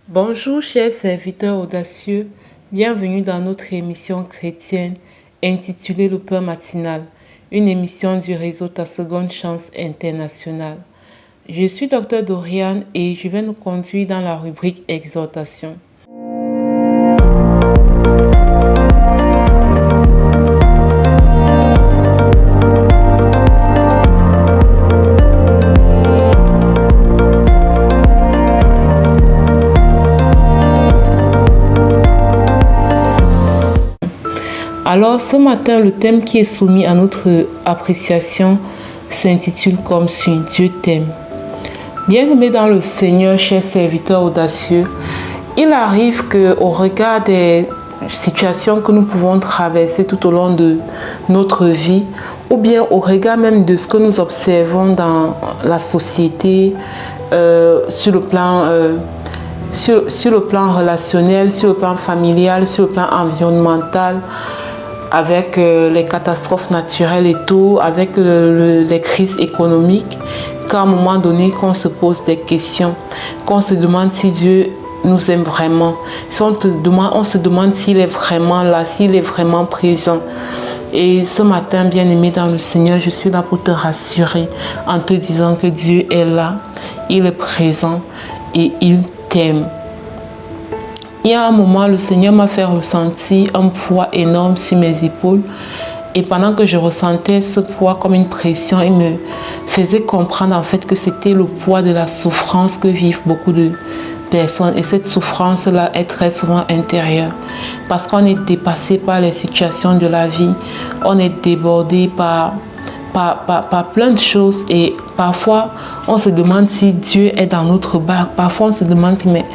Bonjour chers serviteurs audacieux, bienvenue dans notre émission chrétienne intitulée Le Pain matinal, une émission du réseau Ta Seconde Chance International. Je suis Dr Dorian et je vais nous conduire dans la rubrique Exhortation. Alors ce matin, le thème qui est soumis à notre appréciation s'intitule comme suit, Dieu t'aime. Bien-aimés dans le Seigneur, chers serviteurs audacieux, il arrive qu'au regard des situations que nous pouvons traverser tout au long de notre vie, ou bien au regard même de ce que nous observons dans la société, sur le plan relationnel, sur le plan familial, sur le plan environnemental, avec les catastrophes naturelles et tout, avec les crises économiques, qu'à un moment donné, qu'on se pose des questions, qu'on se demande si Dieu nous aime vraiment, si on se demande s'il est vraiment là, s'il est vraiment présent. Et ce matin, bien-aimé dans le Seigneur, je suis là pour te rassurer en te disant que Dieu est là, il est présent et il t'aime. Il y a un moment, le Seigneur m'a fait ressentir un poids énorme sur mes épaules. Et pendant que je ressentais ce poids comme une pression, il me faisait comprendre en fait que c'était le poids de la souffrance que vivent beaucoup de personnes. Et cette souffrance-là est très souvent intérieure. Parce qu'on est dépassé par les situations de la vie. On est débordé par plein de choses, et parfois on se demande si Dieu est dans notre barque. Parfois on se demande, mais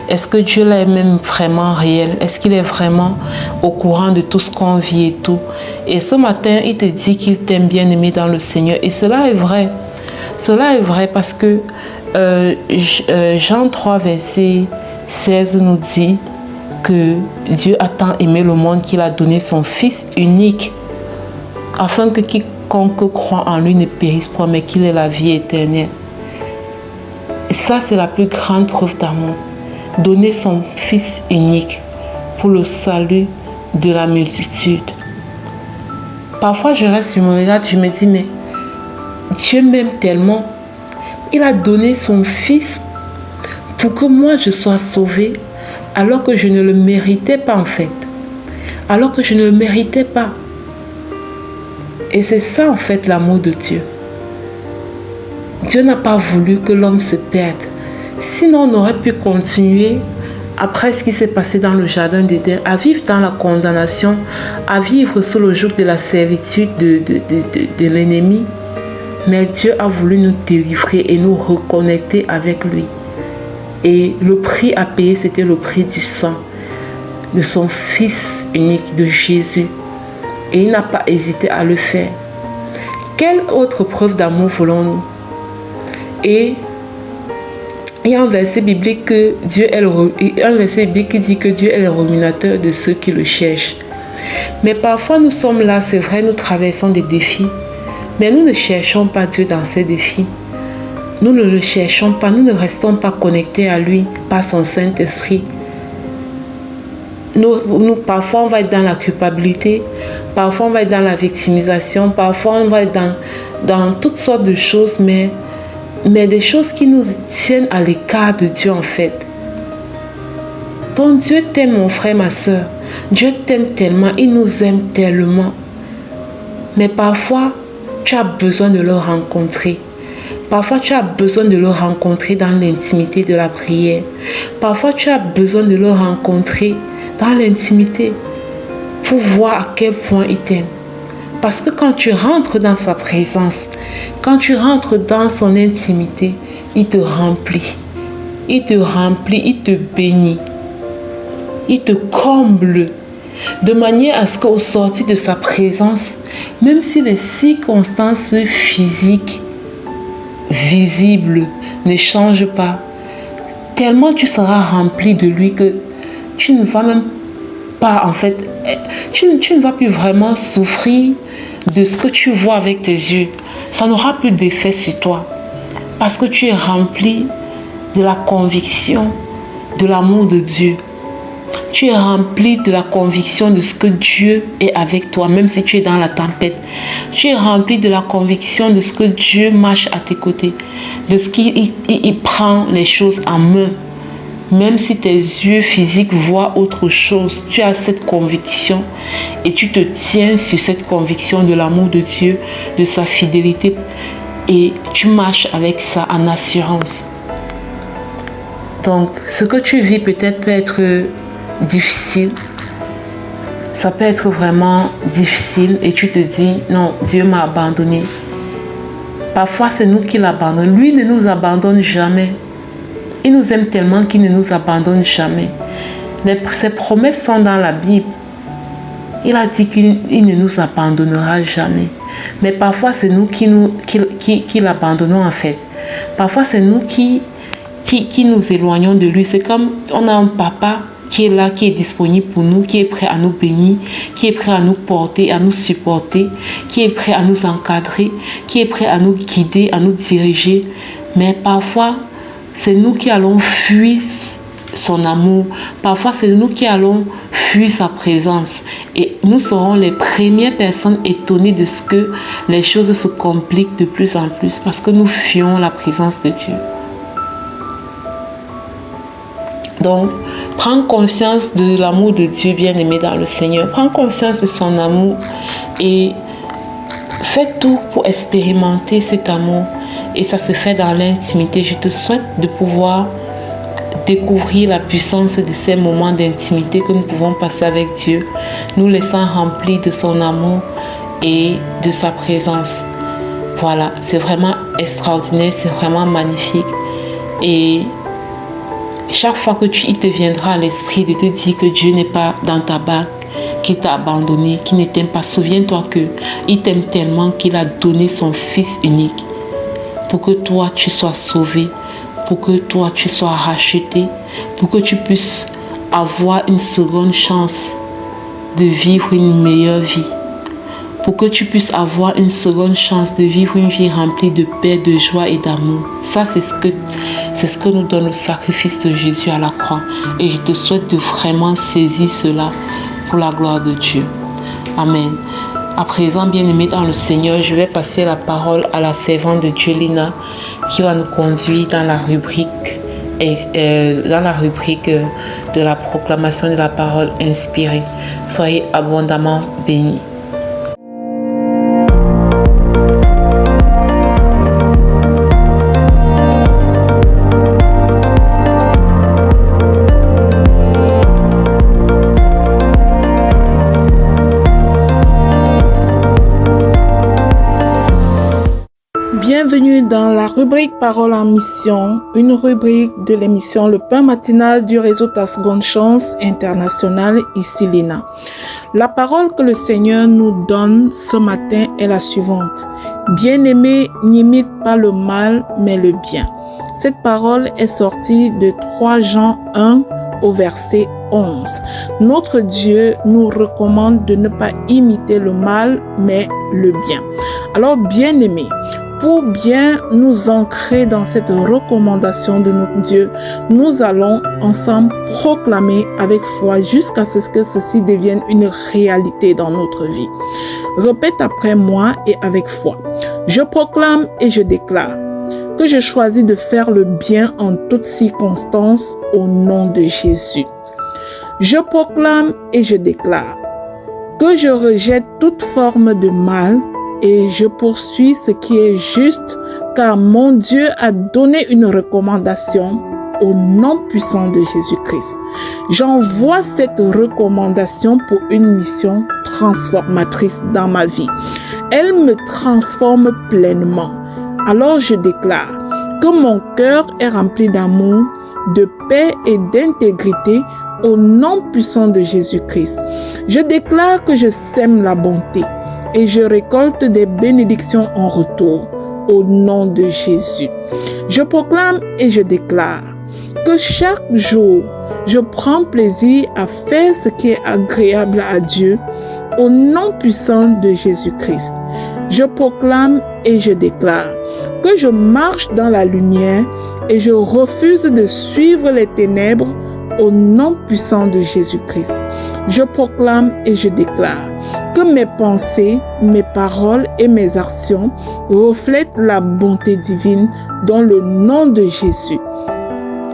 est-ce que Dieu là est même vraiment réel? Est-ce qu'il est vraiment au courant de tout ce qu'on vit et tout? Et ce matin, il te dit qu'il t'aime, bien-aimé dans le Seigneur, et cela est vrai. Cela est vrai parce que Jean 3 verset 16 nous dit que Dieu a tant aimé le monde qu'il a donné son Fils unique afin que quiconque croit en lui ne périsse point, mais qu'il ait la vie éternelle. Et ça, c'est la plus grande preuve d'amour. Donner son Fils unique pour le salut de la multitude. Parfois, je reste, je me regarde, je me dis, mais Dieu m'aime tellement. Il a donné son Fils pour que moi, je sois sauvée, alors que je ne le méritais pas en fait. Alors que je ne le méritais pas. Et c'est ça en fait l'amour de Dieu. Dieu n'a pas voulu que l'homme se perde. Sinon on aurait pu continuer, après ce qui s'est passé dans le jardin d'Éden, à vivre dans la condamnation, à vivre sous le joug de la servitude de l'ennemi. Mais Dieu a voulu nous délivrer et nous reconnecter avec lui. Et le prix à payer, c'était le prix du sang de son Fils unique, de Jésus. Et il n'a pas hésité à le faire. Quelle autre preuve d'amour voulons-nous? Et il y a un verset biblique qui dit que Dieu est le rémunérateur de ceux qui le cherchent. Mais parfois nous sommes là, c'est vrai, nous traversons des défis. Mais nous ne cherchons pas Dieu dans ces défis. Nous ne le cherchons pas, nous ne restons pas connectés à lui par son Saint-Esprit. Nous, parfois, on va être dans la culpabilité, parfois, on va être dans la victimisation, parfois, on va être dans toutes sortes de choses, mais des choses qui nous tiennent à l'écart de Dieu, en fait. Donc, Dieu t'aime, mon frère, ma soeur. Dieu t'aime tellement, il nous aime tellement. Mais parfois, tu as besoin de le rencontrer. Parfois, tu as besoin de le rencontrer dans l'intimité de la prière. Parfois, tu as besoin de le rencontrer dans l'intimité pour voir à quel point il t'aime. Parce que quand tu rentres dans sa présence, quand tu rentres dans son intimité, il te remplit. Il te remplit, il te bénit. Il te comble. De manière à ce qu'au sortir de sa présence, même si les circonstances physiques, visibles, ne changent pas, tellement tu seras rempli de lui que tu ne vas même pas, en fait, tu ne vas plus vraiment souffrir de ce que tu vois avec tes yeux. Ça n'aura plus d'effet sur toi. Parce que tu es rempli de la conviction de l'amour de Dieu. Tu es rempli de la conviction de ce que Dieu est avec toi, même si tu es dans la tempête. Tu es rempli de la conviction de ce que Dieu marche à tes côtés, de ce qu'il prend les choses en main. Même si tes yeux physiques voient autre chose, tu as cette conviction et tu te tiens sur cette conviction de l'amour de Dieu, de sa fidélité, et tu marches avec ça en assurance. Donc, ce que tu vis peut-être peut être difficile. Ça peut être vraiment difficile et tu te dis, non, Dieu m'a abandonné. Parfois, c'est nous qui l'abandonnons. Lui ne nous abandonne jamais. Il nous aime tellement qu'il ne nous abandonne jamais. Ses promesses sont dans la Bible. Il a dit qu'il ne nous abandonnera jamais. Mais parfois, c'est nous qui l'abandonnons en fait. Parfois, c'est nous qui nous éloignons de lui. C'est comme on a un papa qui est là, qui est disponible pour nous, qui est prêt à nous bénir, qui est prêt à nous porter, à nous supporter, qui est prêt à nous encadrer, qui est prêt à nous guider, à nous diriger. Mais parfois, c'est nous qui allons fuir son amour. Parfois, c'est nous qui allons fuir sa présence. Et nous serons les premières personnes étonnées de ce que les choses se compliquent de plus en plus parce que nous fuyons la présence de Dieu. Donc, prends conscience de l'amour de Dieu bien-aimé dans le Seigneur. Prends conscience de son amour et fais tout pour expérimenter cet amour. Et ça se fait dans l'intimité. Je te souhaite de pouvoir découvrir la puissance de ces moments d'intimité que nous pouvons passer avec Dieu, nous laissant remplis de son amour et de sa présence. Voilà, c'est vraiment extraordinaire, c'est vraiment magnifique. Et chaque fois que il te viendra à l'esprit de te dire que Dieu n'est pas dans ta barque, qu'il t'a abandonné, qu'il ne t'aime pas, souviens-toi qu'il t'aime tellement qu'il a donné son Fils unique pour que toi tu sois sauvé, pour que toi tu sois racheté, pour que tu puisses avoir une seconde chance de vivre une meilleure vie, pour que tu puisses avoir une seconde chance de vivre une vie remplie de paix, de joie et d'amour. Ça, c'est ce que nous donne le sacrifice de Jésus à la croix. Et je te souhaite de vraiment saisir cela pour la gloire de Dieu. Amen. À présent, bien-aimés dans le Seigneur, je vais passer la parole à la servante de Dieu, Lina, qui va nous conduire dans la rubrique de la proclamation de la parole inspirée. Soyez abondamment bénis. Bienvenue dans la rubrique Parole en mission, une rubrique de l'émission Le Pain matinal du réseau Ta Seconde Chance International, ici Lina. La parole que le Seigneur nous donne ce matin est la suivante. Bien-aimé, n'imite pas le mal, mais le bien. Cette parole est sortie de 3 Jean 1 au verset 11. Notre Dieu nous recommande de ne pas imiter le mal, mais le bien. Alors, bien-aimé, pour bien nous ancrer dans cette recommandation de notre Dieu, nous allons ensemble proclamer avec foi jusqu'à ce que ceci devienne une réalité dans notre vie. Répète après moi et avec foi. Je proclame et je déclare que je choisis de faire le bien en toutes circonstances au nom de Jésus. Je proclame et je déclare que je rejette toute forme de mal et je poursuis ce qui est juste, car mon Dieu a donné une recommandation au nom puissant de Jésus-Christ. J'envoie cette recommandation pour une mission transformatrice dans ma vie. Elle me transforme pleinement. Alors je déclare que mon cœur est rempli d'amour, de paix et d'intégrité au nom puissant de Jésus-Christ. Je déclare que je sème la bonté et je récolte des bénédictions en retour au nom de Jésus. Je proclame et je déclare que chaque jour, je prends plaisir à faire ce qui est agréable à Dieu au nom puissant de Jésus-Christ. Je proclame et je déclare que je marche dans la lumière et je refuse de suivre les ténèbres au nom puissant de Jésus-Christ. Je proclame et je déclare que mes pensées, mes paroles et mes actions reflètent la bonté divine dans le nom de Jésus.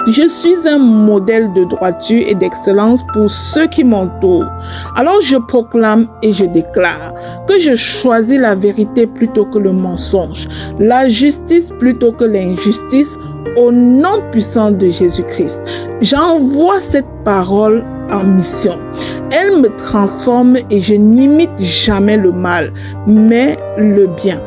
Je suis un modèle de droiture et d'excellence pour ceux qui m'entourent. Alors je proclame et je déclare que je choisis la vérité plutôt que le mensonge, la justice plutôt que l'injustice, au nom puissant de Jésus-Christ. J'envoie cette parole en mission. Elle me transforme et je n'imite jamais le mal, mais le bien.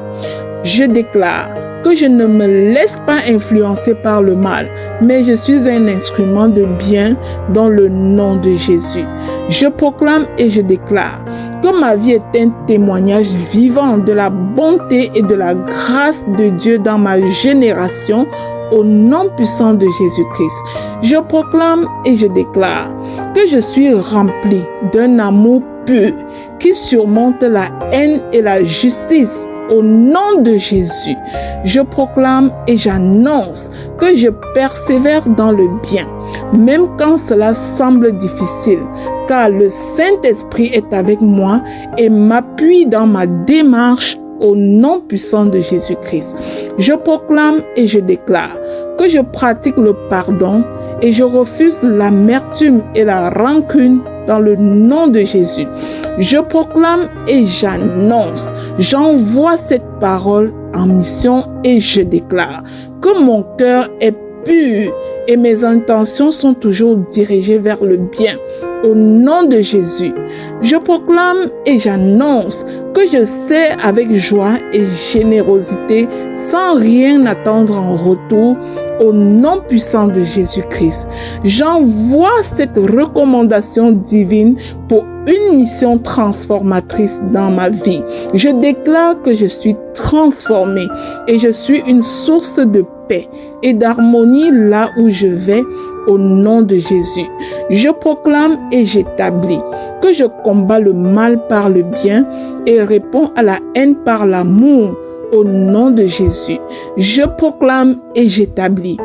Je déclare que je ne me laisse pas influencer par le mal, mais je suis un instrument de bien dans le nom de Jésus. Je proclame et je déclare que ma vie est un témoignage vivant de la bonté et de la grâce de Dieu dans ma génération, au nom puissant de Jésus-Christ. Je proclame et je déclare que je suis rempli d'un amour pur qui surmonte la haine et la justice. Au nom de Jésus, je proclame et j'annonce que je persévère dans le bien, même quand cela semble difficile, car le Saint-Esprit est avec moi et m'appuie dans ma démarche au nom puissant de Jésus-Christ. Je proclame et je déclare que je pratique le pardon et je refuse l'amertume et la rancune dans le nom de Jésus. Je proclame et j'annonce, j'envoie cette parole en mission et je déclare que mon cœur est pur et mes intentions sont toujours dirigées vers le bien. Au nom de Jésus, je proclame et j'annonce que je sers avec joie et générosité sans rien attendre en retour au nom puissant de Jésus-Christ. J'envoie cette recommandation divine pour une mission transformatrice dans ma vie. Je déclare que je suis transformée et je suis une source de paix et d'harmonie là où je vais au nom de Jésus. Je proclame et j'établis que je combats le mal par le bien et réponds à la haine par l'amour au nom de Jésus. Je proclame et j'établis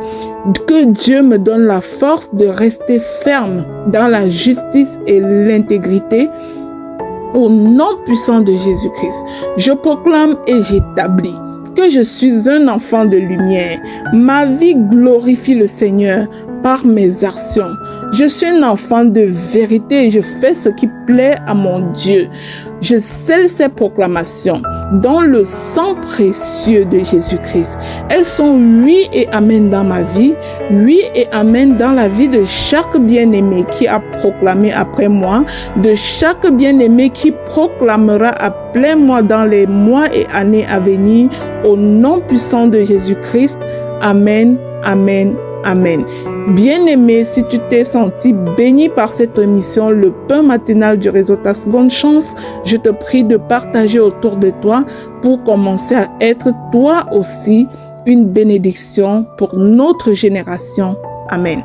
que Dieu me donne la force de rester ferme dans la justice et l'intégrité au nom puissant de Jésus-Christ. Je proclame et j'établis que je suis un enfant de lumière. Ma vie glorifie le Seigneur par mes actions. Je suis un enfant de vérité et je fais ce qui plaît à mon Dieu. Je scelle ces proclamations dans le sang précieux de Jésus-Christ. Elles sont oui et amen dans ma vie, oui et amen dans la vie de chaque bien-aimé qui a proclamé après moi, de chaque bien-aimé qui proclamera après moi dans les mois et années à venir, au nom puissant de Jésus-Christ. Amen, amen, amen. Bien-aimé, si tu t'es senti béni par cette émission, le pain matinal du réseau Ta Seconde Chance, je te prie de partager autour de toi pour commencer à être toi aussi une bénédiction pour notre génération. Amen.